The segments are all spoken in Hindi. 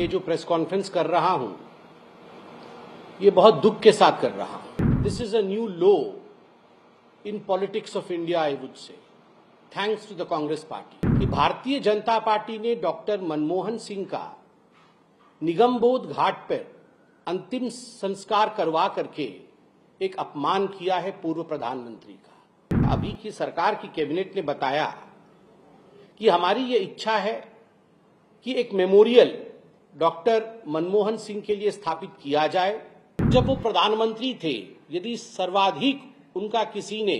ये जो प्रेस कॉन्फ्रेंस कर रहा हूं, ये बहुत दुख के साथ कर रहा हूं। This is a new low in politics of India, I would say, thanks to the Congress party, कि भारतीय जनता पार्टी ने डॉक्टर मनमोहन सिंह का निगमबोध घाट पर अंतिम संस्कार करवा करके एक अपमान किया है पूर्व प्रधानमंत्री का। अभी की सरकार की कैबिनेट ने बताया कि हमारी ये इच्छा है कि एक मेमोरियल डॉक्टर मनमोहन सिंह के लिए स्थापित किया जाए। जब वो प्रधानमंत्री थे, यदि सर्वाधिक उनका किसी ने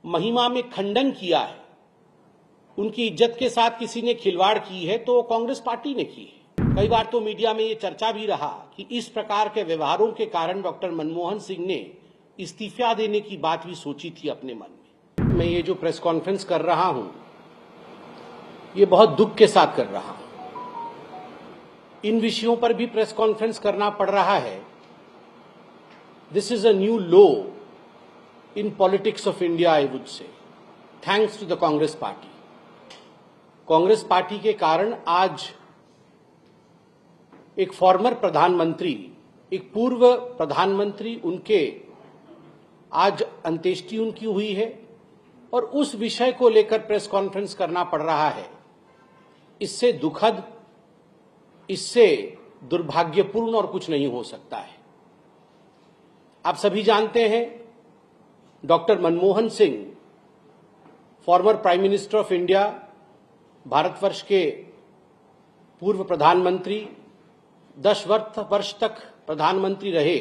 महिमा में खंडन किया है, उनकी इज्जत के साथ किसी ने खिलवाड़ की है, तो कांग्रेस पार्टी ने की है। कई बार तो मीडिया में ये चर्चा भी रहा कि इस प्रकार के व्यवहारों के कारण डॉक्टर मनमोहन सिंह ने इस्तीफा देने की बात भी सोची थी अपने मन में। मैं ये जो प्रेस कॉन्फ्रेंस कर रहा हूं, ये बहुत दुख के साथ कर रहा हूं। इन विषयों पर भी प्रेस कॉन्फ्रेंस करना पड़ रहा है। This is a new low in politics of India, I would say, thanks to the Congress party. Congress party के कारण आज एक फॉर्मर प्रधानमंत्री, एक पूर्व प्रधानमंत्री, उनके आज अंत्येष्टि उनकी हुई है और उस विषय को लेकर प्रेस कॉन्फ्रेंस करना पड़ रहा है। इससे दुखद, इससे दुर्भाग्यपूर्ण और कुछ नहीं हो सकता है। आप सभी जानते हैं, doctor Manmohan Singh, former prime minister of India, Bharatvarsh के पूर्व प्रधानमंत्री, 10 वर्ष तक प्रधानमंत्री रहे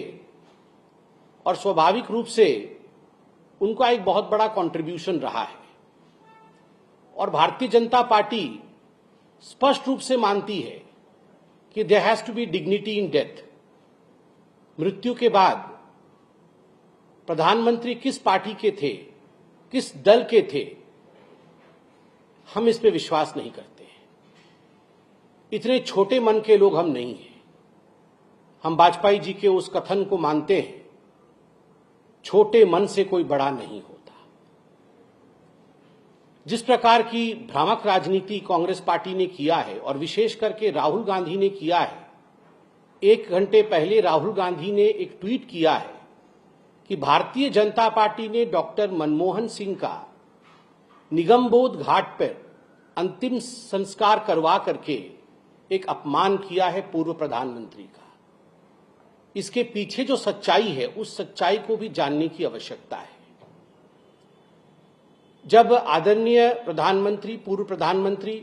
और स्वाभाविक रूप से उनका एक बहुत बड़ा कंट्रीब्यूशन रहा है। और भारतीय जनता पार्टी स्पष्ट रूप से मानती है कि there has to be dignity in death. मृत्यु के बाद प्रधानमंत्री किस पार्टी के थे, किस दल के थे, हम इस पे विश्वास नहीं करते हैं। इतने छोटे मन के लोग हम नहीं हैं। हम वाजपेयी जी के उस कथन को मानते हैं, छोटे मन से कोई बड़ा नहीं होता। जिस प्रकार की भ्रामक राजनीति कांग्रेस पार्टी ने किया है और विशेष करके राहुल गांधी ने किया है, 1 घंटे पहले राहुल गांधी ने एक ट्वीट किया है कि भारतीय जनता पार्टी ने डॉक्टर मनमोहन सिंह का निगमबोध घाट पर अंतिम संस्कार करवा करके एक अपमान किया है पूर्व प्रधानमंत्री का। इसके पीछे जो सच्चाई है, उस सच्चाई को भी जानने की आवश्यकता है। जब आदरणीय प्रधानमंत्री, पूर्व प्रधानमंत्री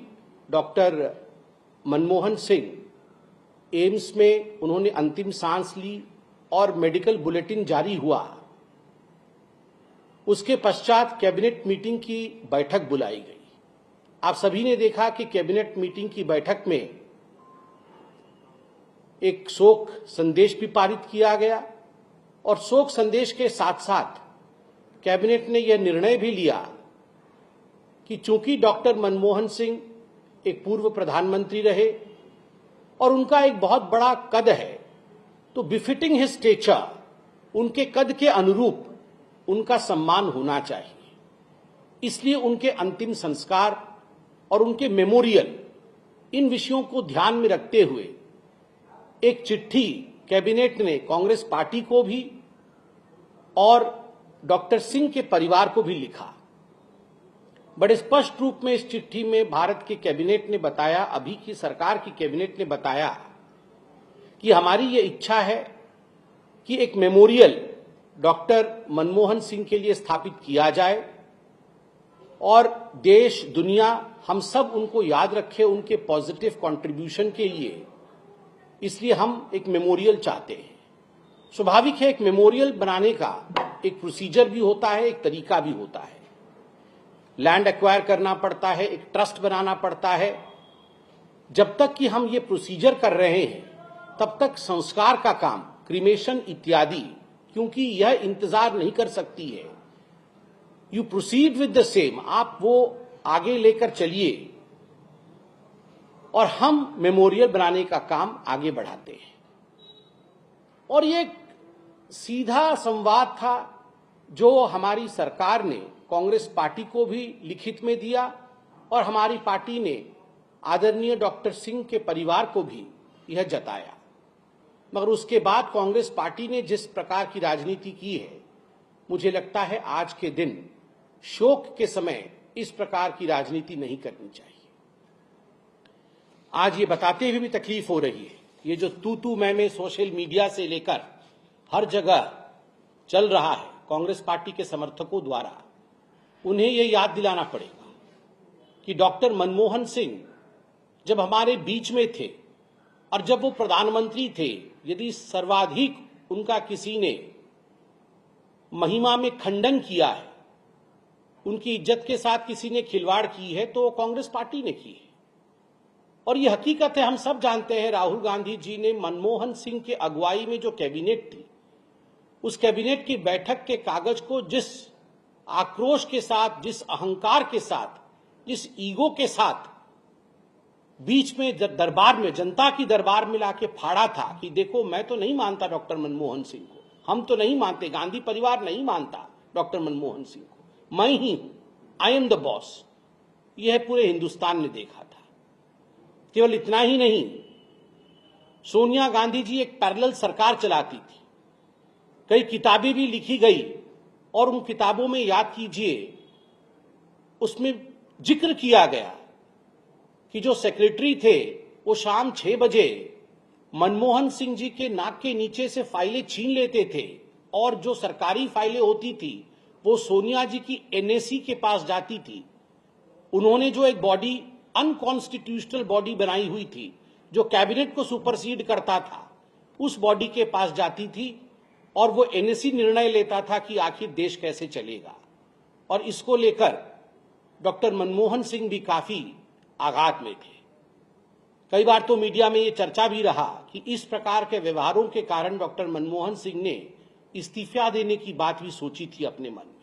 डॉक्टर मनमोहन सिंह एम्स में उन्होंने अंतिम सांस ली और मेडिकल बुलेटिन जारी हुआ, उसके पश्चात कैबिनेट मीटिंग की बैठक बुलाई गई। आप सभी ने देखा कि कैबिनेट मीटिंग की बैठक में एक शोक संदेश भी पारित किया गया और शोक संदेश के साथ साथ कैबिनेट ने यह निर्णय भी लिया कि चूंकि डॉक्टर मनमोहन सिंह एक पूर्व प्रधानमंत्री रहे और उनका एक बहुत बड़ा कद है, तो बिफिटिंग हिज स्टेचर, उनके कद के अनुरूप उनका सम्मान होना चाहिए। इसलिए उनके अंतिम संस्कार और उनके मेमोरियल, इन विषयों को ध्यान में रखते हुए एक चिट्ठी कैबिनेट ने कांग्रेस पार्टी को भी और डॉक्टर सिंह के परिवार को भी लिखा। बड़े स्पष्ट रूप में इस चिट्ठी में भारत के कैबिनेट ने बताया, अभी की सरकार की कैबिनेट ने बताया कि हमारी ये इच्छा है कि एक मेमोरियल डॉक्टर मनमोहन सिंह के लिए स्थापित किया जाए और देश, दुनिया, हम सब उनको याद रखें उनके पॉजिटिव कंट्रीब्यूशन के लिए। इसलिए हम एक मेमोरियल चाहते हैं। स्वाभाविक है, एक मेमोरियल बनाने का एक प्रोसीजर भी होता है, एक तरीका भी होता है। लैंड एक्वायर करना पड़ता है, एक ट्रस्ट बनाना पड़ता है। जब तक कि हम ये प्रोसीजर कर रहे हैं, तब तक संस्कार का काम, क्रीमेशन इत्यादि, क्योंकि यह इंतजार नहीं कर सकती है। You proceed with the same, आप वो आगे लेकर चलिए और हम मेमोरियल बनाने का काम आगे बढ़ाते हैं। और ये सीधा संवाद था जो हमारी सरकार ने कांग्रेस पार्टी को भी लिखित में दिया और हमारी पार्टी ने आदरणीय डॉक्टर सिंह के परिवार को भी यह जताया, मगर उसके बाद कांग्रेस पार्टी ने जिस प्रकार की राजनीति की है, मुझे लगता है आज के दिन शोक के समय इस प्रकार की राजनीति नहीं करनी चाहिए। आज ये बताते हुए भी तकलीफ हो रही है, ये जो तू मैं सोशल मीडिया से लेकर हर जगह चल रहा है कांग्रेस पार्टी के समर्थकों द्वारा, उन्हें ये याद दिलाना पड़ेगा कि डॉक्टर मनमोहन सिंह जब हमारे बीच में थे और जब वो प्रधानमंत्री थे, यदि सर्वाधिक उनका किसी ने महिमा में खंडन किया है, उनकी इज्जत के साथ किसी ने खिलवाड़ की है, तो वो कांग्रेस पार्टी ने की है। और ये हकीकत है, हम सब जानते हैं, राहुल गांधी जी ने मनमोहन सिंह के अगुवाई में जो कैबिनेट थी, उस कैबिनेट की बैठक के कागज को जिस आक्रोश के साथ, जिस अहंकार के साथ, जिस ईगो के साथ बीच में दरबार में, जनता की दरबार में लाके फाड़ा था कि देखो मैं तो नहीं मानता डॉक्टर मनमोहन सिंह को, हम तो नहीं मानते, गांधी परिवार नहीं मानता डॉक्टर मनमोहन सिंह को, मैं ही हूं, आई एम द बॉस, यह पूरे हिंदुस्तान ने देखा था। केवल इतना ही नहीं, सोनिया गांधी जी एक पैरेलल सरकार चलाती थी, कई किताबें भी लिखी गई और उन किताबों में याद कीजिए, उसमें जिक्र किया गया कि जो सेक्रेटरी थे वो शाम 6 बजे मनमोहन सिंह जी के नाक के नीचे से फाइलें छीन लेते थे और जो सरकारी फाइलें होती थी वो सोनिया जी की एनएसी के पास जाती थी। उन्होंने जो एक बॉडी, अनकॉन्स्टिट्यूशनल बॉडी बनाई हुई थी जो कैबिनेट को सुपरसीड करता था, उस बॉडी के पास जाती थी और वो एनएसी निर्णय लेता था कि आखिर देश कैसे चलेगा। और इसको लेकर डॉक्टर मनमोहन सिंह भी काफी आघात में थे। कई बार तो मीडिया में ये चर्चा भी रहा कि इस प्रकार के व्यवहारों के कारण डॉक्टर मनमोहन सिंह ने इस्तीफा देने की बात भी सोची थी अपने मन में।